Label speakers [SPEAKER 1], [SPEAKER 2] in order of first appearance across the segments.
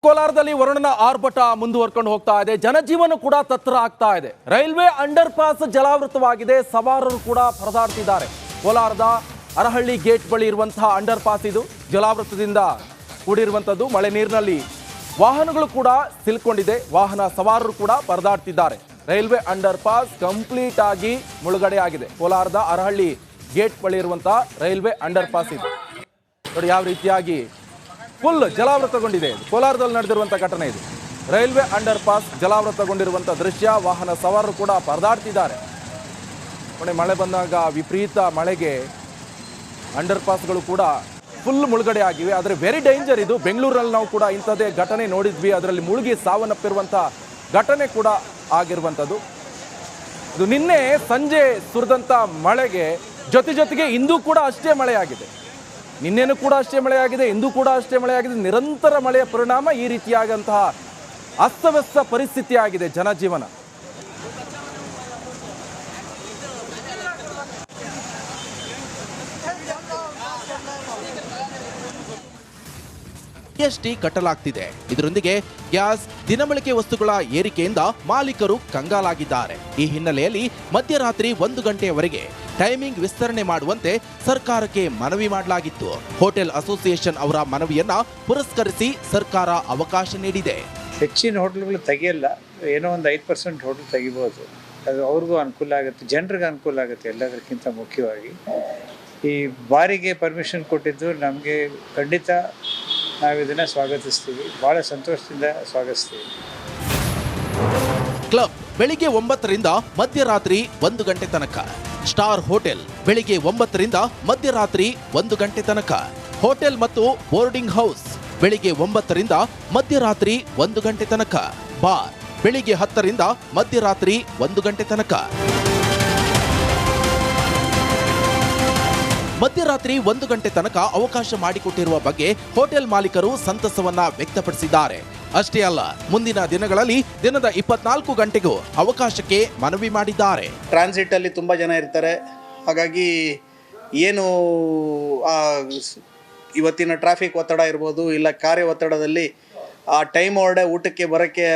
[SPEAKER 1] ಕೋಲಾರದಲ್ಲಿ ವರುಣನ ಆರ್ಭಟ ಮುಂದುವರ್ಕೊಂಡು ಹೋಗ್ತಾ ಇದೆ. ಜನಜೀವನ ಕೂಡ ತತ್ತರ ಆಗ್ತಾ ಇದೆ. ರೈಲ್ವೆ ಅಂಡರ್ ಪಾಸ್ ಜಲಾವೃತವಾಗಿದೆ. ಸವಾರರು ಕೂಡ ಪರದಾಡ್ತಿದ್ದಾರೆ. ಕೋಲಾರದ ಅರಹಳ್ಳಿ ಗೇಟ್ ಬಳಿ ಇರುವಂತಹ ಅಂಡರ್ ಪಾಸ್ ಇದು ಜಲಾವೃತದಿಂದ ಕೂಡಿರುವಂಥದ್ದು. ಮಳೆ ನೀರಿನಲ್ಲಿ ವಾಹನಗಳು ಕೂಡ ಸಿಲ್ಕೊಂಡಿದೆ. ವಾಹನ ಸವಾರರು ಕೂಡ ಪರದಾಡ್ತಿದ್ದಾರೆ. ರೈಲ್ವೆ ಅಂಡರ್ ಪಾಸ್ ಕಂಪ್ಲೀಟ್ ಆಗಿ ಮುಳುಗಡೆ ಆಗಿದೆ. ಕೋಲಾರದ ಅರಹಳ್ಳಿ ಗೇಟ್ ಬಳಿ ಇರುವಂತಹ ರೈಲ್ವೆ ಅಂಡರ್ ಪಾಸ್ ಇದು ನೋಡಿ ಯಾವ ರೀತಿಯಾಗಿ ಫುಲ್ ಜಲಾವೃತಗೊಂಡಿದೆ. ಕೋಲಾರದಲ್ಲಿ ನಡೆದಿರುವಂಥ ಘಟನೆ ಇದು. ರೈಲ್ವೆ ಅಂಡರ್ ಪಾಸ್ ಜಲಾವೃತಗೊಂಡಿರುವಂಥ ದೃಶ್ಯ. ವಾಹನ ಸವಾರರು ಕೂಡ ಪರದಾಡ್ತಿದ್ದಾರೆ. ನೋಡಿ ಮಳೆ ಬಂದಾಗ ವಿಪರೀತ ಮಳೆಗೆ ಅಂಡರ್ ಪಾಸ್ಗಳು ಕೂಡ ಫುಲ್ ಮುಳುಗಡೆ ಆಗಿವೆ. ಆದರೆ ವೆರಿ ಡೇಂಜರ್ ಇದು. ಬೆಂಗಳೂರಲ್ಲಿ ನಾವು ಕೂಡ ಇಂಥದ್ದೇ ಘಟನೆ ನೋಡಿದ್ವಿ. ಅದರಲ್ಲಿ ಮುಳುಗಿ ಸಾವನ್ನಪ್ಪಿರುವಂಥ ಘಟನೆ ಕೂಡ ಆಗಿರುವಂಥದ್ದು. ಇದು ನಿನ್ನೆ ಸಂಜೆ ಸುರಿದಂಥ ಮಳೆಗೆ ಜೊತೆಗೆ ಇಂದು ಕೂಡ ಅಷ್ಟೇ ಮಳೆಯಾಗಿದೆ. ನಿನ್ನೆನೂ ಕೂಡ ಅಷ್ಟೇ ಮಳೆಯಾಗಿದೆ, ಇಂದು ಕೂಡ ಅಷ್ಟೇ ಮಳೆಯಾಗಿದೆ. ನಿರಂತರ ಮಳೆಯ ಪರಿಣಾಮ ಈ ರೀತಿಯಾದಂತಹ ಅಸ್ತವ್ಯಸ್ತ ಪರಿಸ್ಥಿತಿ ಆಗಿದೆ ಜನಜೀವನ.
[SPEAKER 2] ಜಿಎಸ್ಟಿ ಕಟ್ಟಲಾಗ್ತಿದೆ. ಇದರೊಂದಿಗೆ ಗ್ಯಾಸ್, ದಿನಬಳಕೆ ವಸ್ತುಗಳ ಏರಿಕೆಯಿಂದ ಮಾಲೀಕರು ಕಂಗಾಲಾಗಿದ್ದಾರೆ. ಈ ಹಿನ್ನೆಲೆಯಲ್ಲಿ ಮಧ್ಯರಾತ್ರಿ 1 ಗಂಟೆಯವರೆಗೆ ಟೈಮಿಂಗ್ ವಿಸ್ತರಣೆ ಮಾಡುವಂತೆ ಸರ್ಕಾರಕ್ಕೆ ಮನವಿ ಮಾಡಲಾಗಿತ್ತು. ಹೋಟೆಲ್ ಅಸೋಸಿಯೇಷನ್ ಅವರ ಮನವಿಯನ್ನ ಪುರಸ್ಕರಿಸಿ ಸರ್ಕಾರ ಅವಕಾಶ ನೀಡಿದೆ.
[SPEAKER 3] ಹೆಚ್ಚಿನ ಹೋಟೆಲ್ಗಳು ತೆಗಿಯಲ್ಲ, ಏನೋ ಒಂದು 5% ಹೋಟೆಲ್ ತೆಗಿಬೋದು. ಅದು ಅವ್ರಿಗೂ ಅನುಕೂಲ ಆಗುತ್ತೆ, ಜನರಿಗೆ ಅನುಕೂಲ ಆಗುತ್ತೆ. ಎಲ್ಲದಕ್ಕಿಂತ ಮುಖ್ಯವಾಗಿ ಈ ಬಾರಿಗೆ ಪರ್ಮಿಷನ್ ಕೊಟ್ಟಿದ್ದು ನಮಗೆ ಖಂಡಿತ ನಾವು ಇದನ್ನು ಸ್ವಾಗತಿಸ್ತೀವಿ. ಭಾಳ ಸಂತೋಷದಿಂದ ಸ್ವಾಗತಿಸ್ತೀವಿ.
[SPEAKER 2] ಕ್ಲಬ್ ಬೆಳಿಗ್ಗೆ 9ರಿಂದ ಮಧ್ಯರಾತ್ರಿ 1 ಗಂಟೆ ತನಕ. ಸ್ಟಾರ್ ಹೋಟೆಲ್ ಬೆಳಿಗ್ಗೆ 9ರಿಂದ ಮಧ್ಯರಾತ್ರಿ 1 ಗಂಟೆ ತನಕ. ಹೋಟೆಲ್ ಮತ್ತು ಬೋರ್ಡಿಂಗ್ ಹೌಸ್ ಬೆಳಿಗ್ಗೆ 9ರಿಂದ ಮಧ್ಯರಾತ್ರಿ 1 ಗಂಟೆ ತನಕ. ಬಾರ್ ಬೆಳಿಗ್ಗೆ 10ರಿಂದ ಮಧ್ಯರಾತ್ರಿ 1 ಗಂಟೆ ತನಕ. ಮಧ್ಯರಾತ್ರಿ 1 ಗಂಟೆ ತನಕ ಅವಕಾಶ ಮಾಡಿಕೊಟ್ಟಿರುವ ಬಗ್ಗೆ ಹೋಟೆಲ್ ಮಾಲೀಕರು ಸಂತಸವನ್ನ ವ್ಯಕ್ತಪಡಿಸಿದ್ದಾರೆ. ಅಷ್ಟೇ ಅಲ್ಲ, ಮುಂದಿನ ದಿನಗಳಲ್ಲಿ ದಿನದ 24 ಗಂಟೆಗೂ ಅವಕಾಶಕ್ಕೆ ಮನವಿ ಮಾಡಿದ್ದಾರೆ.
[SPEAKER 4] ಟ್ರಾನ್ಸಿಟ್ ಅಲ್ಲಿ ತುಂಬ ಜನ ಇರ್ತಾರೆ. ಹಾಗಾಗಿ ಏನು ಇವತ್ತಿನ ಟ್ರಾಫಿಕ್ ಒತ್ತಡ ಇರ್ಬೋದು, ಇಲ್ಲ ಕಾರ್ಯ ಒತ್ತಡದಲ್ಲಿ ಆ ಟೈಮ್ ಹೊರಡೆ ಊಟಕ್ಕೆ ಬರೋಕ್ಕೆ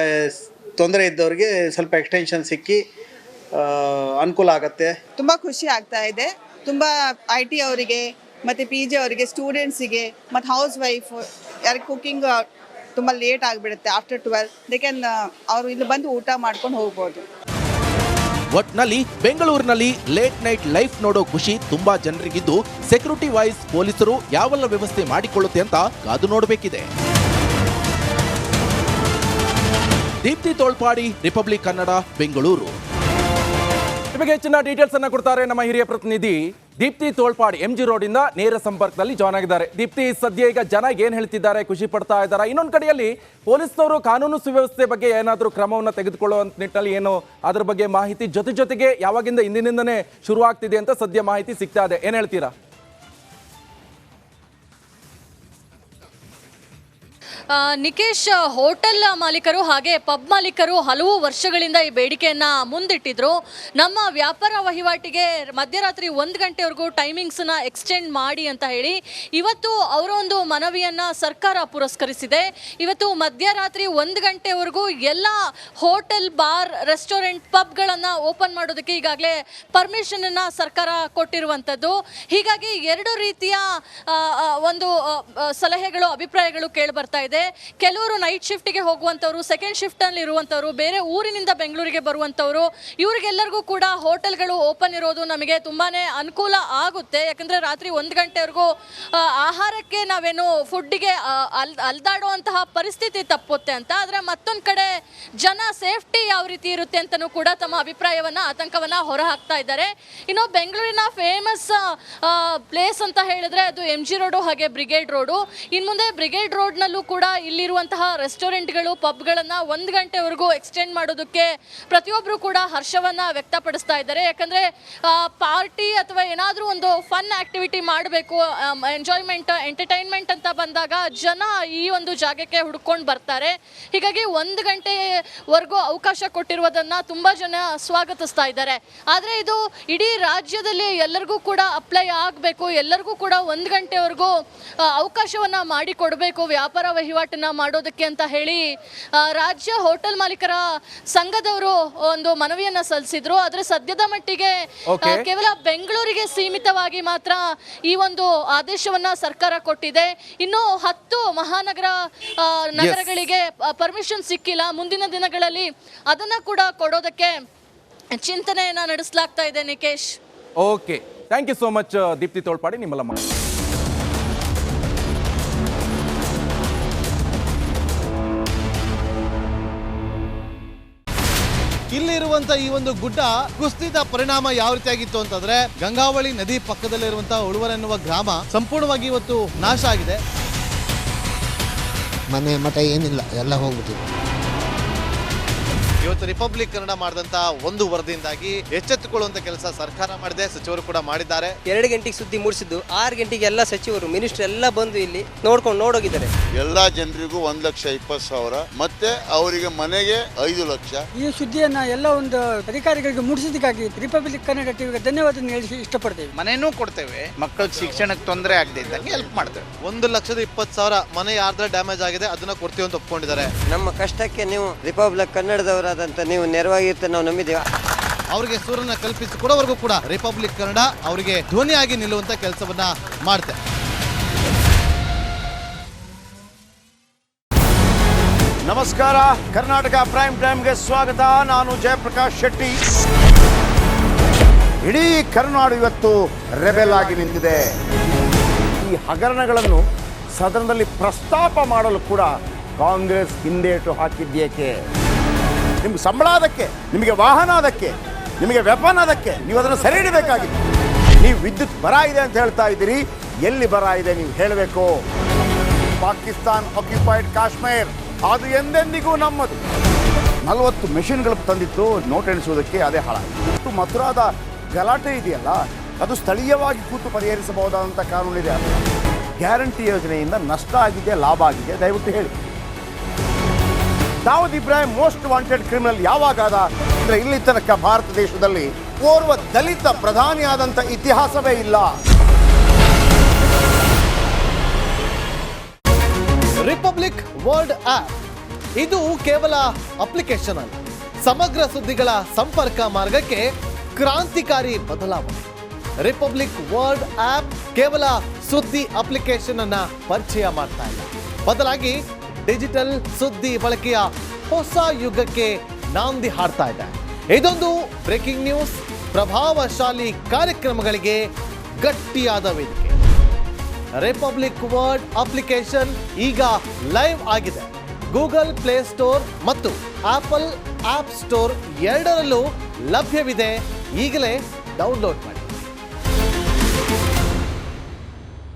[SPEAKER 4] ತೊಂದರೆ ಇದ್ದವ್ರಿಗೆ ಸ್ವಲ್ಪ ಎಕ್ಸ್ಟೆನ್ಷನ್ ಸಿಕ್ಕಿ ಅನುಕೂಲ ಆಗುತ್ತೆ.
[SPEAKER 5] ತುಂಬ ಖುಷಿ ಆಗ್ತಾ ಇದೆ. ತುಂಬ IT ಅವರಿಗೆ ಮತ್ತು PG ಅವರಿಗೆ, ಸ್ಟೂಡೆಂಟ್ಸಿಗೆ ಮತ್ತು ಹೌಸ್ ವೈಫ್ ಯಾರಿಗೆ ಕುಕ್ಕಿಂಗ್ ತುಂಬ ಲೇಟ್ ಆಗಿಬಿಡುತ್ತೆ ಆಫ್ಟರ್ 12 ದೇ ಕ್ಯಾನ್ ಅವರು ಇಲ್ಲಿ ಬಂದು ಊಟ ಮಾಡ್ಕೊಂಡು ಹೋಗ್ಬೋದು.
[SPEAKER 2] ಒಟ್ನಲ್ಲಿ ಬೆಂಗಳೂರಿನಲ್ಲಿ ಲೇಟ್ ನೈಟ್ ಲೈಫ್ ನೋಡೋ ಖುಷಿ ತುಂಬಾ ಜನರಿಗಿದ್ದು, ಸೆಕ್ಯೂರಿಟಿ ವೈಸ್ ಪೊಲೀಸರು ಯಾವೆಲ್ಲ ವ್ಯವಸ್ಥೆ ಮಾಡಿಕೊಳ್ಳುತ್ತೆ ಅಂತ ಕಾದು ನೋಡಬೇಕಿದೆ. ದೀಪ್ತಿ ತೋಳ್ಪಾಡಿ, ರಿಪಬ್ಲಿಕ್ ಕನ್ನಡ, ಬೆಂಗಳೂರು.
[SPEAKER 1] ನಿಮಗೆ ಹೆಚ್ಚಿನ ಡೀಟೇಲ್ಸ್ ಅನ್ನ ಕೊಡ್ತಾರೆ ನಮ್ಮ ಹಿರಿಯ ಪ್ರತಿನಿಧಿ ದೀಪ್ತಿ ತೋಳ್ಪಾಡಿ. MG ರೋಡಿಂದ ನೇರ ಸಂಪರ್ಕದಲ್ಲಿ ಜಾಯ್ನ್ ಆಗಿದ್ದಾರೆ. ದೀಪ್ತಿ, ಸದ್ಯ ಈಗ ಜನ ಏನ್ ಹೇಳ್ತಿದ್ದಾರೆ? ಖುಷಿ ಪಡ್ತಾ ಇದ್ದಾರೆ? ಇನ್ನೊಂದು ಕಡೆಯಲ್ಲಿ ಪೊಲೀಸ್ನವರು ಕಾನೂನು ಸುವ್ಯವಸ್ಥೆ ಬಗ್ಗೆ ಏನಾದರೂ ಕ್ರಮವನ್ನು ತೆಗೆದುಕೊಳ್ಳುವಂತ ನಿಟ್ಟಿನಲ್ಲಿ ಏನು ಅದರ ಬಗ್ಗೆ ಮಾಹಿತಿ ಜೊತೆಗೆ ಯಾವಾಗಿಂದ ಇಂದಿನಿಂದನೇ ಶುರುವಾಗ್ತಿದೆ ಅಂತ ಸದ್ಯ ಮಾಹಿತಿ ಸಿಗ್ತಾ ಇದೆ, ಏನ್ ಹೇಳ್ತೀರಾ?
[SPEAKER 6] ನಿಕೇಶ್, ಹೋಟೆಲ್ ಮಾಲೀಕರು ಹಾಗೆ ಪಬ್ ಮಾಲೀಕರು ಹಲವು ವರ್ಷಗಳಿಂದ ಈ ಬೇಡಿಕೆಯನ್ನು ಮುಂದಿಟ್ಟಿದ್ರು. ನಮ್ಮ ವ್ಯಾಪಾರ ವಹಿವಾಟಿಗೆ ಮಧ್ಯರಾತ್ರಿ 1 ಗಂಟೆವರೆಗೂ ಟೈಮಿಂಗ್ಸನ್ನ ಎಕ್ಸ್ಟೆಂಡ್ ಮಾಡಿ ಅಂತ ಹೇಳಿ ಇವತ್ತು ಅವರ ಒಂದು ಮನವಿಯನ್ನು ಸರ್ಕಾರ ಪುರಸ್ಕರಿಸಿದೆ. ಇವತ್ತು ಮಧ್ಯರಾತ್ರಿ 1 ಗಂಟೆವರೆಗೂ ಎಲ್ಲ ಹೋಟೆಲ್, ಬಾರ್, ರೆಸ್ಟೋರೆಂಟ್, ಪಬ್ಗಳನ್ನು ಓಪನ್ ಮಾಡೋದಕ್ಕೆ ಈಗಾಗಲೇ ಪರ್ಮಿಷನನ್ನು ಸರ್ಕಾರ ಕೊಟ್ಟಿರುವಂಥದ್ದು. ಹೀಗಾಗಿ 2 ರೀತಿಯ ಒಂದು ಸಲಹೆಗಳು, ಅಭಿಪ್ರಾಯಗಳು ಕೇಳಿಬರ್ತಾ ಇದೆ. ಕೆಲವರು ನೈಟ್ ಶಿಫ್ಟ್ಗೆ ಹೋಗುವಂಥವ್ರು, ಸೆಕೆಂಡ್ ಶಿಫ್ಟಲ್ಲಿ ಇರುವಂಥವ್ರು, ಬೇರೆ ಊರಿನಿಂದ ಬೆಂಗಳೂರಿಗೆ ಬರುವಂಥವ್ರು, ಇವರಿಗೆಲ್ಲರಿಗೂ ಕೂಡ ಹೋಟೆಲ್ಗಳು ಓಪನ್ ಇರೋದು ನಮಗೆ ತುಂಬಾ ಅನುಕೂಲ ಆಗುತ್ತೆ. ಯಾಕಂದರೆ ರಾತ್ರಿ 1 ಗಂಟೆವರೆಗೂ ಆಹಾರಕ್ಕೆ ನಾವೇನು ಫುಡ್ಡಿಗೆ ಅಲ್ದಾಡುವಂತಹ ಪರಿಸ್ಥಿತಿ ತಪ್ಪುತ್ತೆ ಅಂತ. ಆದರೆ ಮತ್ತೊಂದು ಕಡೆ ಜನ ಸೇಫ್ಟಿ ಯಾವ ರೀತಿ ಇರುತ್ತೆ ಅಂತಲೂ ಕೂಡ ತಮ್ಮ ಅಭಿಪ್ರಾಯವನ್ನು, ಆತಂಕವನ್ನು ಹೊರಹಾಕ್ತಾ ಇದ್ದಾರೆ. ಇನ್ನು ಬೆಂಗಳೂರಿನ ಫೇಮಸ್ ಪ್ಲೇಸ್ ಅಂತ ಹೇಳಿದ್ರೆ ಅದು MG ರೋಡು ಹಾಗೆ ಬ್ರಿಗೇಡ್ ರೋಡು. ಇನ್ನು ಮುಂದೆ ಬ್ರಿಗೇಡ್ ರೋಡ್ನಲ್ಲೂ ಕೂಡ ಇಲ್ಲಿರುವಂತಹ ರೆಸ್ಟೋರೆಂಟ್ಗಳು, ಪಬ್ಗಳನ್ನು 1 ಗಂಟೆವರೆಗೂ ಎಕ್ಸ್ಟೆಂಡ್ ಮಾಡೋದಕ್ಕೆ ಪ್ರತಿಯೊಬ್ಬರು ಕೂಡ ಹರ್ಷವನ್ನು ವ್ಯಕ್ತಪಡಿಸ್ತಾ ಇದ್ದಾರೆ. ಯಾಕಂದರೆ ಪಾರ್ಟಿ ಅಥವಾ ಏನಾದರೂ ಒಂದು ಫನ್ ಆಕ್ಟಿವಿಟಿ ಮಾಡಬೇಕು, ಎಂಜಾಯ್ಮೆಂಟ್, ಎಂಟರ್ಟೈನ್ಮೆಂಟ್ ಅಂತ ಬಂದಾಗ ಜನ ಈ ಒಂದು ಜಾಗಕ್ಕೆ ಹುಡ್ಕೊಂಡು ಬರ್ತಾರೆ. ಹೀಗಾಗಿ 1 ಗಂಟೆವರೆಗೂ ಅವಕಾಶ ಕೊಟ್ಟಿರುವುದನ್ನು ತುಂಬ ಜನ ಸ್ವಾಗತಿಸ್ತಾ ಇದ್ದಾರೆ. ಆದರೆ ಇದು ಇಡೀ ರಾಜ್ಯದಲ್ಲಿ ಎಲ್ಲರಿಗೂ ಕೂಡ ಅಪ್ಲೈ ಆಗಬೇಕು, ಎಲ್ಲರಿಗೂ ಕೂಡ 1 ಗಂಟೆವರೆಗೂ ಅವಕಾಶವನ್ನು ಮಾಡಿಕೊಡಬೇಕು ವ್ಯಾಪಾರ ವಹಿವಾಟು ವಹಿವಾಟನ್ನ ಮಾಡೋದಕ್ಕೆ ಅಂತ ಹೇಳಿ ರಾಜ್ಯ ಹೋಟೆಲ್ ಮಾಲೀಕರ ಸಂಘದವರು ಒಂದು ಮನವಿಯನ್ನ ಸಲ್ಲಿಸಿದ್ರು. ಆದ್ರೆ ಸದ್ಯದ ಮಟ್ಟಿಗೆ ಕೇವಲ ಬೆಂಗಳೂರಿಗೆ ಸೀಮಿತವಾಗಿ ಮಾತ್ರ ಈ ಒಂದು ಆದೇಶವನ್ನ ಸರ್ಕಾರ ಕೊಟ್ಟಿದೆ. ಇನ್ನು 10 ಮಹಾನಗರ ನಗರಗಳಿಗೆ ಪರ್ಮಿಷನ್ ಸಿಕ್ಕಿಲ್ಲ. ಮುಂದಿನ ದಿನಗಳಲ್ಲಿ ಅದನ್ನ ಕೂಡ ಕೊಡೋದಕ್ಕೆ ಚಿಂತನೆಯನ್ನ ನಡೆಸಲಾಗ್ತಾ ಇದೆ. Nikesh,
[SPEAKER 1] okay, thank you so much Deepti Tholpadi ನಿಮ್ಮೆಲ್ಲ ಮಾಹಿತಿ.
[SPEAKER 7] ಇಲ್ಲಿರುವಂತ ಈ ಒಂದು ಗುಡ್ಡ ಕುಸಿದ ಪರಿಣಾಮ ಯಾವ ರೀತಿಯಾಗಿತ್ತು ಅಂತಂದ್ರೆ ಗಂಗಾವಳಿ ನದಿ ಪಕ್ಕದಲ್ಲಿರುವಂತಹ ಉಳುವರ್ ಎನ್ನುವ ಗ್ರಾಮ ಸಂಪೂರ್ಣವಾಗಿ ಇವತ್ತು ನಾಶ ಆಗಿದೆ.
[SPEAKER 8] ಮನೆ ಮಠ ಏನಿಲ್ಲ, ಎಲ್ಲ ಹೋಗ್ಬಿಟ್ಟಿದೆ.
[SPEAKER 7] ಇವತ್ತು ರಿಪಬ್ಲಿಕ್ ಕನ್ನಡ ಮಾಡಿದಂತ ಒಂದು ವರದಿಯಿಂದಾಗಿ ಎಚ್ಚೆತ್ತುಕೊಳ್ಳುವಂತ ಕೆಲಸ ಸರ್ಕಾರ ಮಾಡಿದೆ, ಸಚಿವರು ಕೂಡ ಮಾಡಿದ್ದಾರೆ.
[SPEAKER 9] 2 ಗಂಟೆಗೆ ಸುದ್ದಿ ಮೂಡಿಸಿದ್ದು 6 ಗಂಟೆಗೆ ಎಲ್ಲ ಸಚಿವರು ಮಿನಿಸ್ಟರ್ ಎಲ್ಲ ಬಂದು ಇಲ್ಲಿ ನೋಡೋಗಿದ್ದಾರೆ.
[SPEAKER 10] ಎಲ್ಲ ಜನರಿಗೂ 1,20,000 ಮತ್ತೆ ಅವರಿಗೆ ಮನೆಗೆ 5 ಲಕ್ಷ.
[SPEAKER 11] ಈ ಸುದ್ದಿಯನ್ನ ಎಲ್ಲ ಒಂದು ಅಧಿಕಾರಿಗಳಿಗೆ ಮೂಡಿಸಿದ್ದಕ್ಕಾಗಿ ರಿಪಬ್ಲಿಕ್ ಕನ್ನಡ ಟಿವಿಗೆ ಧನ್ಯವಾದ ಹೇಳಿ ಇಷ್ಟಪಡ್ತೇವೆ.
[SPEAKER 4] ಮನೆನೂ ಕೊಡ್ತೇವೆ, ಮಕ್ಕಳ ಶಿಕ್ಷಣಕ್ಕೆ ತೊಂದರೆ ಆಗದೆ ಇದ್ದಂಗೆ ಹೆಲ್ಪ್ ಮಾಡ್ತೇವೆ.
[SPEAKER 7] 1,20,000 ಮನೆ ಯಾರ್ದ್ರ ಡ್ಯಾಮೇಜ್ ಆಗಿದೆ ಅದನ್ನ ಕೊಡ್ತೀವಿ ಅಂತ ಒಪ್ಕೊಂಡಿದ್ದಾರೆ.
[SPEAKER 9] ನಮ್ಮ ಕಷ್ಟಕ್ಕೆ ನೀವು ರಿಪಬ್ಲಿಕ್ ಕನ್ನಡದವರಾದಂತ ನೀವು ನೆರವಾಗಿರುತ್ತೆ ನಾವು ನಂಬಿದ್ದೇವೆ.
[SPEAKER 7] ಅವರಿಗೆ ಸೂರನ್ನ ಕಲ್ಪಿಸಿಕೊಡೋವರೆಗೂ ಕೂಡ ರಿಪಬ್ಲಿಕ್ ಕನ್ನಡ ಅವರಿಗೆ ಧ್ವನಿಯಾಗಿ ನಿಲ್ಲುವಂತ ಕೆಲಸವನ್ನ ಮಾಡುತ್ತೆ.
[SPEAKER 12] ನಮಸ್ಕಾರ, ಕರ್ನಾಟಕ ಪ್ರೈಮ್ ಟೈಮ್ಗೆ ಸ್ವಾಗತ. ನಾನು ಜಯಪ್ರಕಾಶ್ ಶೆಟ್ಟಿ. ಇಡೀ ಕರ್ನಾಡು ಇವತ್ತು ರೆಬೆಲ್ ಆಗಿ ನಿಂತಿದೆ. ಈ ಹಗರಣಗಳನ್ನು ಸದನದಲ್ಲಿ ಪ್ರಸ್ತಾಪ ಮಾಡಲು ಕೂಡ ಕಾಂಗ್ರೆಸ್ ಹಿಂದೇಟು ಹಾಕಿದ್ದೇಕೆ? ನಿಮ್ಗೆ ಸಂಬಳ ಅದಕ್ಕೆ, ನಿಮಗೆ ವಾಹನ ಅದಕ್ಕೆ, ನಿಮಗೆ ವೆಪನ್ ಅದಕ್ಕೆ, ನೀವು ಅದನ್ನು ಸೆರೆ ಹಿಡಬೇಕಾಗಿತ್ತು. ನೀವು ವಿದ್ಯುತ್ ಬರ ಇದೆ ಅಂತ ಹೇಳ್ತಾ ಇದ್ದೀರಿ, ಎಲ್ಲಿ ಬರ ಇದೆ ನೀವು ಹೇಳಬೇಕು. ಪಾಕಿಸ್ತಾನ್ ಆಕ್ಯುಪೈಡ್ ಕಾಶ್ಮೀರ್ ಅದು ಎಂದೆಂದಿಗೂ ನಮ್ಮದು. 40 ಮೆಷಿನ್ಗಳು ತಂದಿತ್ತು ನೋಟ್ ಎಣಿಸುವುದಕ್ಕೆ, ಅದೇ ಹಾಳಾಯಿತು. ಮಥುರಾದ ಗಲಾಟೆ ಇದೆಯಲ್ಲ, ಅದು ಸ್ಥಳೀಯವಾಗಿ ಕೂತು ಪರಿಹರಿಸಬಹುದಾದಂಥ ಕಾನೂನಿದೆ. ಗ್ಯಾರಂಟಿ ಯೋಜನೆಯಿಂದ ನಷ್ಟ ಆಗಿದೆ, ಲಾಭ ಆಗಿದೆ, ದಯವಿಟ್ಟು ಹೇಳಿ. Dawood Ibrahim most wanted criminal ಯಾವಾಗಾದ ಅಂದರೆ ಇಲ್ಲಿ ತನಕ ಭಾರತ ದೇಶದಲ್ಲಿ ಓರ್ವ ದಲಿತ ಪ್ರಧಾನಿಯಾದಂಥ ಇತಿಹಾಸವೇ ಇಲ್ಲ.
[SPEAKER 7] ರಿಪಬ್ಲಿಕ್ ವರ್ಲ್ಡ್ ಆಪ್ ಇದು ಕೇವಲ ಅಪ್ಲಿಕೇಶನ್ ಅಲ್ಲ, ಸಮಗ್ರ ಸುದ್ದಿಗಳ ಸಂಪರ್ಕ ಮಾರ್ಗಕ್ಕೆ ಕ್ರಾಂತಿಕಾರಿ ಬದಲಾವಣೆ. ರಿಪಬ್ಲಿಕ್ ವರ್ಲ್ಡ್ ಆಪ್ ಕೇವಲ ಸುದ್ದಿ ಅಪ್ಲಿಕೇಶನ್ ಅನ್ನ ಪರಿಚಯ ಮಾಡ್ತಾ ಇಲ್ಲ, ಬದಲಾಗಿ ಡಿಜಿಟಲ್ ಸುದ್ದಿ ಬಳಕೆಯ ಹೊಸ ಯುಗಕ್ಕೆ ನಾಂದಿ ಹಾಡ್ತಾ ಇದೆ. ಇದೊಂದು ಬ್ರೇಕಿಂಗ್ ನ್ಯೂಸ್, ಪ್ರಭಾವಶಾಲಿ ಕಾರ್ಯಕ್ರಮಗಳಿಗೆ ಗಟ್ಟಿಯಾದ ವೇದಿಕೆ. ರಿಪಬ್ಲಿಕ್ ವರ್ಲ್ಡ್ ಅಪ್ಲಿಕೇಶನ್ ಈಗ ಲೈವ್ ಆಗಿದೆ. ಗೂಗಲ್ ಪ್ಲೇ ಸ್ಟೋರ್ ಮತ್ತು ಆಪಲ್ ಆಪ್ ಸ್ಟೋರ್ ಎರಡರಲ್ಲೂ ಲಭ್ಯವಿದೆ. ಈಗಲೇ ಡೌನ್ಲೋಡ್ ಮಾಡಿ.